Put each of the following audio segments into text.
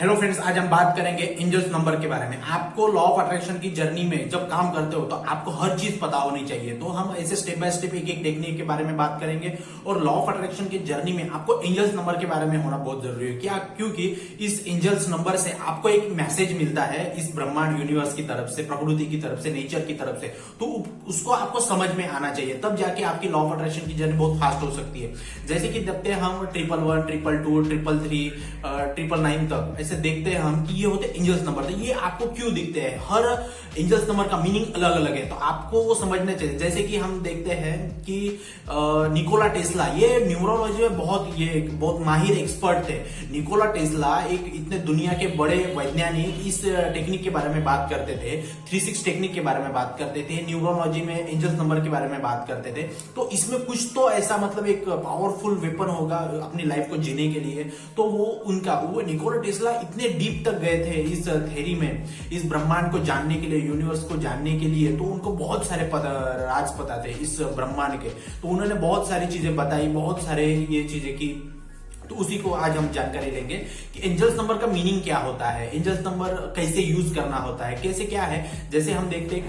Hello friends, आज हम बात करेंगे एंजल्स नंबर के बारे में। आपको लॉ ऑफ अट्रैक्शन की जर्नी में जब काम करते हो तो आपको हर चीज पता होनी चाहिए। तो हम ऐसे स्टेप बाय स्टेप एक एक टेक्निक के बारे में बात करेंगे और लॉ ऑफ अट्रैक्शन की जर्नी में आपको एंजल्स नंबर के बारे में होना बहुत जरूरी है। क्या? क्योंकि इस एंजल्स नंबर से आपको एक मैसेज मिलता है इस ब्रह्मांड यूनिवर्स की तरफ से, प्रकृति की तरफ से, नेचर की तरफ से। तो उसको आपको समझ में आना चाहिए, तब जाके आपकी लॉ ऑफ अट्रैक्शन की जर्नी बहुत फास्ट हो सकती है। जैसे कि देखते हैं हम 111, 222, 333, 999 तक ऐसे देखते हैं हम कि ये होते एंजल्स नंबर। तो ये आपको क्यों दिखते हैं? हर एंजल्स नंबर का मीनिंग अलग अलग है, तो आपको वो समझना चाहिए। जैसे कि हम देखते हैं कि निकोला टेस्ला, ये न्यूरोलॉजी में बहुत माहिर एक्सपर्ट थे। निकोला टेस्ला एक इतने दुनिया के बड़े वैज्ञानिक इस टेक्निक के बारे में बात करते थे, 36 टेक्निक के बारे में बात करते थे, न्यूरोलॉजी में एंजल्स नंबर के बारे में बात करते थे। तो इसमें कुछ तो ऐसा मतलब एक पावरफुल वेपन होगा अपनी लाइफ को जीने के लिए। तो वो निकोला टेस्ला इतने डीप तक गए थे इस थ्योरी में, इस ब्रह्मांड को जानने के लिए, यूनिवर्स को जानने के लिए। तो उनको बहुत सारे राज पता थे इस ब्रह्मांड के। तो उन्होंने बहुत सारी चीजें बताई, बहुत सारे ये चीजें की। तो उसी को आज हम जानकारी लेंगे कि एंजल्स नंबर का मीनिंग क्या होता है, एंजल्स नंबर कैसे यूज करना होता है, कैसे क्या है। जैसे हम देखते हैं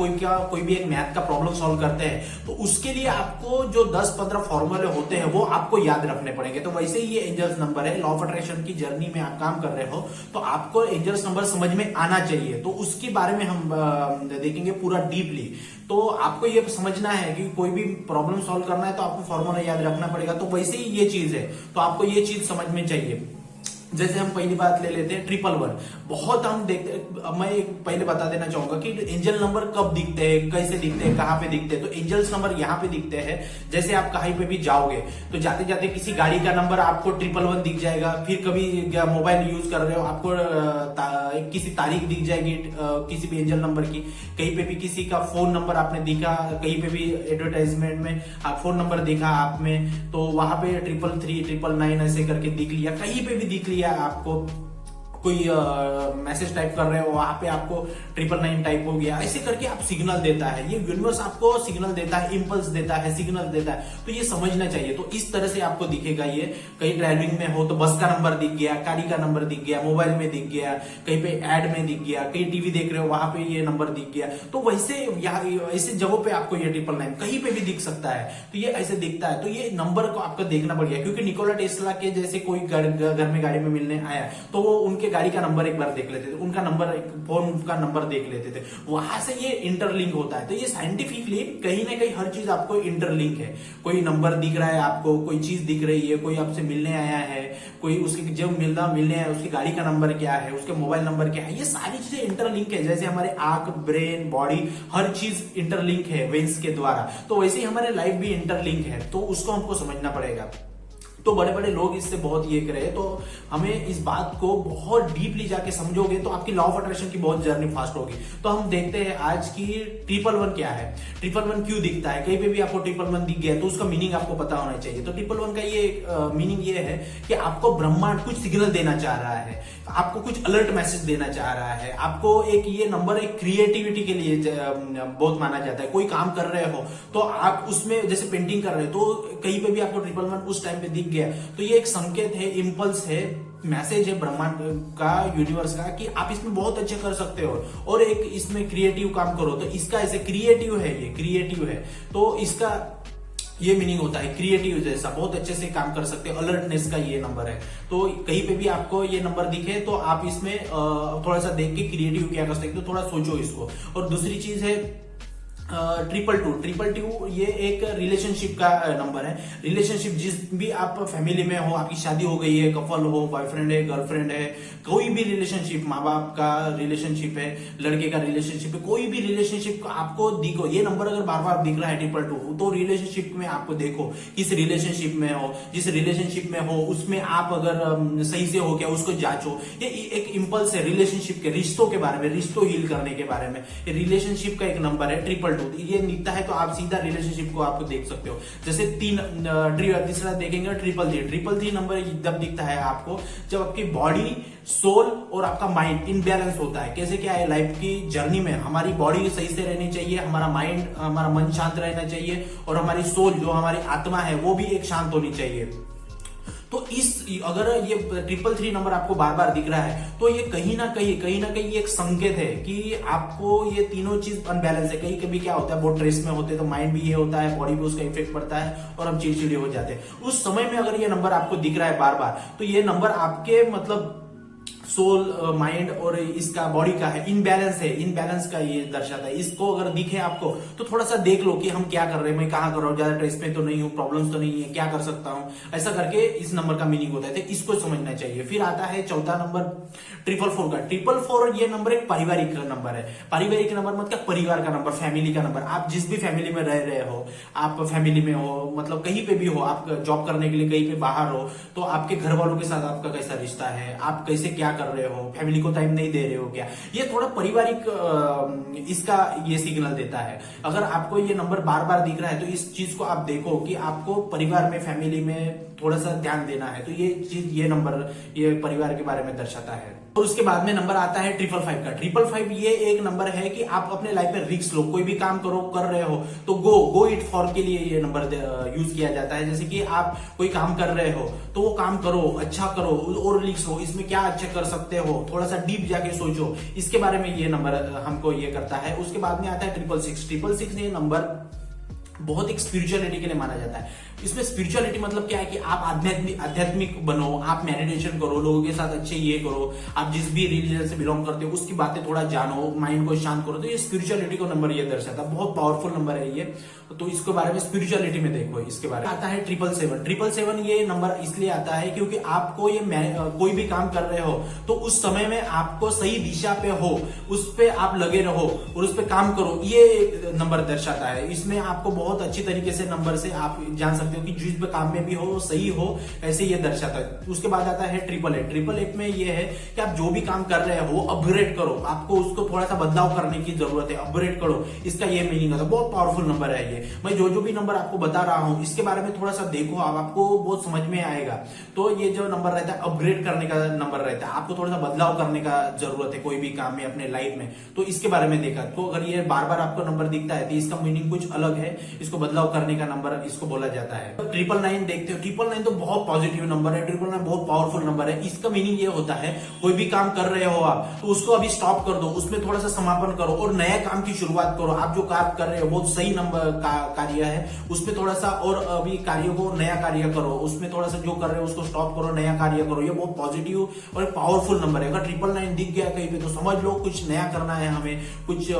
कोई भी एक मैथ का प्रॉब्लम सॉल्व करते हैं तो उसके लिए आपको जो 10-15 फॉर्मूले होते हैं वो आपको याद रखने पड़ेंगे। तो वैसे ही ये एंजल्स नंबर है। लॉ ऑफ अट्रैक्शन की जर्नी में आप काम कर रहे हो तो आपको एंजल्स नंबर समझ में आना चाहिए। तो उसके बारे में हम देखेंगे पूरा डीपली। तो आपको ये समझना है कि कोई भी प्रॉब्लम सॉल्व करना है तो आपको फॉर्मूला याद रखना पड़ेगा। तो वैसे ही ये चीज है, तो आपको ये चीज समझ में चाहिए। जैसे हम पहली बात ले लेते हैं 111। बहुत हम देखते, मैं पहले बता देना चाहूंगा कि एंजल नंबर कब दिखते हैं, कैसे दिखते हैं, कहां पे दिखते हैं। तो एंजल्स नंबर यहाँ पे दिखते हैं। जैसे आप कहीं पे भी जाओगे तो जाते जाते किसी गाड़ी का नंबर आपको 111 दिख जाएगा। फिर कभी मोबाइल यूज कर रहे हो, आपको किसी तारीख दिख जाएगी किसी भी एंजल नंबर की। कहीं पे भी किसी का फोन नंबर आपने दिखा, कहीं पे भी एडवर्टाइजमेंट में आप फोन नंबर देखा आप में, तो वहां पे 333, 999 ऐसे करके दिख लिया। कहीं पे भी दिख लिया आपको, कोई मैसेज टाइप कर रहे हो वहां पे आपको 999 टाइप हो गया। ऐसे करके आप सिग्नल देता है, ये यूनिवर्स आपको सिग्नल देता है, इंपल्स देता है, सिग्नल देता है। तो ये समझना चाहिए। तो इस तरह से आपको दिखेगा ये। कहीं ड्राइविंग में हो तो बस का नंबर दिख गया, गाड़ी का नंबर दिख गया, मोबाइल में दिख गया, कहीं पे एड में दिख गया, कहीं टीवी देख रहे हो वहां पे ये नंबर दिख गया। तो वैसे ऐसे जगहों पे आपको ये 999 कहीं पे भी दिख सकता है। तो ये ऐसे दिखता है। तो ये नंबर को आपको देखना पड़ेगा, क्योंकि निकोला टेस्ला के जैसे कोई घर में गाड़ी में मिलने आया तो वो उनके गाड़ी का नंबर एक बार देख लेते थे, उनका नंबर, फोन का नंबर देख लेते थे। वहां से ये इंटरलिंक होता है। तो ये साइंटिफिकली कहीं ना कहीं हर चीज आपको इंटरलिंक है। कोई नंबर दिख रहा है आपको, कोई चीज दिख रही है, कोई आपसे मिलने आया है, कोई उसके जब मिलने आया उसकी गाड़ी का नंबर क्या है, उसके मोबाइल नंबर क्या है, ये सारी चीजें इंटरलिंक है। जैसे हमारे आंख, ब्रेन, बॉडी, हर चीज इंटरलिंक है वेन्स के द्वारा। तो वैसे ही हमारे लाइफ भी इंटरलिंक है। तो उसको हमको समझना पड़ेगा। तो बड़े बड़े लोग इससे बहुत ये करे। तो हमें इस बात को बहुत डीपली जाके समझोगे तो आपकी लॉ ऑफ अट्रैक्शन की बहुत जर्नी फास्ट होगी। तो हम देखते हैं आज की 111 क्या है, 111 क्यों दिखता है। कहीं पे भी आपको 111 दिख गया तो उसका मीनिंग आपको पता होना चाहिए। तो 111 का ये मीनिंग ये है कि आपको ब्रह्मांड कुछ सिग्नल देना चाह रहा है, आपको कुछ अलर्ट मैसेज देना चाह रहा है। आपको एक ये नंबर एक क्रिएटिविटी के लिए बहुत माना जाता है। कोई काम कर रहे हो तो आप उसमें, जैसे पेंटिंग कर रहे हो तो कहीं पे भी आपको 111 उस टाइम पे दिख गया तो ये एक संकेत है, इंपल्स है, मैसेज है ब्रह्मांड का, यूनिवर्स का, कि आप इसमें बहुत अच्छे कर सकते हो और एक इसमें क्रिएटिव काम करो। तो इसका ऐसे क्रिएटिव है, ये क्रिएटिव है। तो इसका ये मीनिंग होता है क्रिएटिव, जैसा बहुत अच्छे से काम कर सकते हो, अलर्टनेस का ये नंबर है। तो कहीं पे भी आपको ये नंबर दिखे तो आप इसमें थोड़ा सा देख के क्रिएटिव क्या कर सकते हो, थोड़ा सोचो इसको। और दूसरी चीज है 222 ये एक रिलेशनशिप का नंबर है। रिलेशनशिप जिस भी आप फैमिली में हो, आपकी शादी हो गई है, कपल हो, बॉयफ्रेंड है, गर्लफ्रेंड है, कोई भी रिलेशनशिप, माँ बाप का रिलेशनशिप है, लड़के का रिलेशनशिप है, कोई भी रिलेशनशिप आपको दिखो, ये नंबर अगर बार बार दिख रहा है 222 तो रिलेशनशिप में आपको देखो किस रिलेशनशिप में हो, जिस रिलेशनशिप में हो उसमें आप अगर सही से हो क्या उसको जांचो। ये एक इंपल्स है रिलेशनशिप के, रिश्तों के बारे में, रिश्तों हील करने के बारे में। रिलेशनशिप का एक नंबर है 222। ये दिखता है तो आप सीधा रिलेशनशिप को आपको देख सकते हो। जैसे तीसरा देखेंगे 333 नंबर जब दिखता है आपको जब आपकी बॉडी, सोल और आपका माइंड इनबैलेंस होता है। कैसे क्या है, लाइफ की जर्नी में हमारी बॉडी सही से रहनी चाहिए, हमारा माइंड, हमारा मन शांत रहना चाहिए और हमारी सोल जो हमारी आत्मा है वो भी एक शांत होनी चाहिए। तो अगर ये 333 नंबर आपको बार बार दिख रहा है तो ये कहीं ना कहीं एक संकेत है कि आपको ये तीनों चीज अनबैलेंस है। कहीं कभी क्या होता है, बहुत स्ट्रेस में होते हैं तो माइंड भी ये होता है, बॉडी पे उसका इफेक्ट पड़ता है और हम चिड़चिड़े हो जाते हैं। उस समय में अगर ये नंबर आपको दिख रहा है बार बार, तो ये नंबर आपके मतलब सोल, माइंड और इसका बॉडी का है, इनबैलेंस का ये दर्शाता है। इसको अगर दिखे आपको तो थोड़ा सा देख लो कि हम क्या कर रहे हैं, मैं कहाँ कर रहा हूँ, ज्यादा स्ट्रेस में तो नहीं हूँ, प्रॉब्लम्स तो नहीं है, क्या कर सकता हूँ, ऐसा करके इस नंबर का मीनिंग होता है। तो इसको समझना चाहिए। फिर आता है चौथा नंबर 444 का। 444 ये नंबर एक पारिवारिक नंबर है। पारिवारिक नंबर मतलब क्या, परिवार का नंबर, फैमिली का नंबर। आप जिस भी फैमिली में रह रहे हो, आप फैमिली में हो, मतलब कहीं पे भी हो, आप जॉब करने के लिए कहीं पे बाहर हो, तो आपके घर वालों के साथ आपका कैसा रिश्ता है, आप कैसे क्या कर रहे हो, फैमिली को टाइम नहीं दे रहे हो क्या, ये थोड़ा पारिवारिक इसका ये सिग्नल देता है। अगर आपको ये नंबर बार बार दिख रहा है तो इस चीज को आप देखो कि आपको परिवार में, फैमिली में थोड़ा सा ध्यान देना है। तो ये चीज, ये नंबर ये परिवार के बारे में दर्शाता है। और उसके बाद में नंबर आता है 555 का। 555 ये एक नंबर है कि आप अपने लाइफ में रिस्क लो, कोई भी काम कर रहे हो तो गो इट फॉर के लिए ये नंबर यूज किया जाता है। जैसे कि आप कोई काम कर रहे हो तो वो काम करो, अच्छा करो और रिस्क लो, इसमें क्या अच्छा कर सकते हो, थोड़ा सा डीप जाके सोचो, इसके बारे में ये नंबर हमको ये करता है। उसके बाद में आता है 666। ये नंबर बहुत एक स्पिरिचुअलिटी के लिए माना जाता है। इसमें स्पिरिचुअलिटी मतलब क्या है कि आप आध्यात्मिक बनो, आप मेडिटेशन करो, लोगों के साथ अच्छे ये करो, आप जिस भी रिलीजन से बिलोंग करते हो उसकी बातें थोड़ा जानो, माइंड को शांत करो। तो ये स्पिरिचुअलिटी को नंबर ये दर्शाता है। बहुत पावरफुल नंबर है ये। तो इसके बारे में स्पिरिचुअलिटी में देखो। इसके बारे में आता है 777। ये नंबर इसलिए आता है क्योंकि आपको ये कोई भी काम कर रहे हो तो उस समय में आपको सही दिशा पे हो, उस पे आप लगे रहो और उस पे काम करो, ये नंबर दर्शाता है। इसमें आपको बहुत अच्छी तरीके से नंबर से आप जान सकते हो कि जिस भी काम में भी हो सही हो, ऐसे ये दर्शाता है। उसके बाद आता है 888 में ये है कि आप जो भी काम कर रहे हो अपग्रेड करो, आपको उसको थोड़ा सा बदलाव करने की जरूरत है, अपग्रेड करो, इसका ये मीनिंग होता है। बहुत पावरफुल नंबर है ये। मैं जो भी नंबर आपको बता रहा हूं इसके बारे में थोड़ा सा देखो, आपको बहुत समझ में आएगा। तो ये जो नंबर रहता है अपग्रेड करने का नंबर रहता है, आपको थोड़ा सा बदलाव करने का जरूरत है कोई भी काम में अपने लाइफ में, तो इसके बारे में देखा। तो अगर ये बार बार आपको नंबर दिखता है तो इसका मीनिंग कुछ अलग है, इसको बदलाव करने का नंबर इसको बोला जाता है। 999 देखते हो, 999 तो बहुत पॉजिटिव नंबर है, 999 बहुत पावरफुल नंबर है। इसका मीनिंग ये होता है कोई भी काम कर रहे हो आप तो उसको अभी स्टॉप कर दो, उसमें थोड़ा सा समापन करो और नया काम की शुरुआत करो। आप जो कार्य कर रहे हो बहुत सही नंबर कार्य है, उसमें थोड़ा सा और अभी कार्य को नया कार्य करो, उसमें थोड़ा सा जो कर रहे हो उसको स्टॉप करो, नया कार्य करो। ये बहुत पॉजिटिव और पावरफुल नंबर है। अगर 999 दिख गया कहीं पे तो समझ लो कुछ नया करना है, हमें कुछ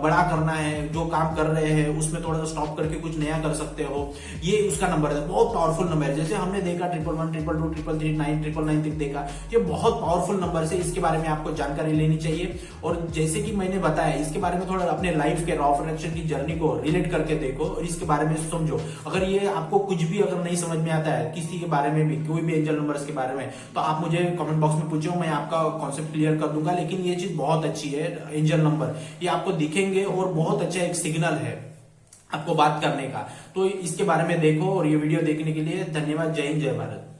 बड़ा करना है, जो काम कर रहे हैं उसमें थोड़ा सा स्टॉप करके कुछ नया कर सकते हो, ये उसका नंबर है। बहुत पावरफुल नंबर है। जैसे हमने देखा 111, 222, 333, 999 तक देखा, ये बहुत पावरफुल नंबर से इसके बारे में आपको जानकारी लेनी चाहिए। और जैसे कि मैंने बताया इसके बारे में थोड़ा अपने लाइफ के लॉ ऑफ अट्रैक्शन की जर्नी को रिलेट करके देखो और इसके बारे में समझो। अगर ये आपको कुछ भी अगर नहीं समझ में आता है किसी के बारे में भी, कोई भी एंजल नंबर्स के बारे में, तो आप मुझे कमेंट बॉक्स में पूछो, मैं आपका कॉन्सेप्ट क्लियर कर दूंगा। लेकिन ये चीज बहुत अच्छी है, एंजल नंबर ये आपको दिखेंगे और बहुत अच्छा एक सिग्नल है आपको बात करने का। तो इसके बारे में देखो और ये वीडियो देखने के लिए धन्यवाद। जय हिंद, जय भारत।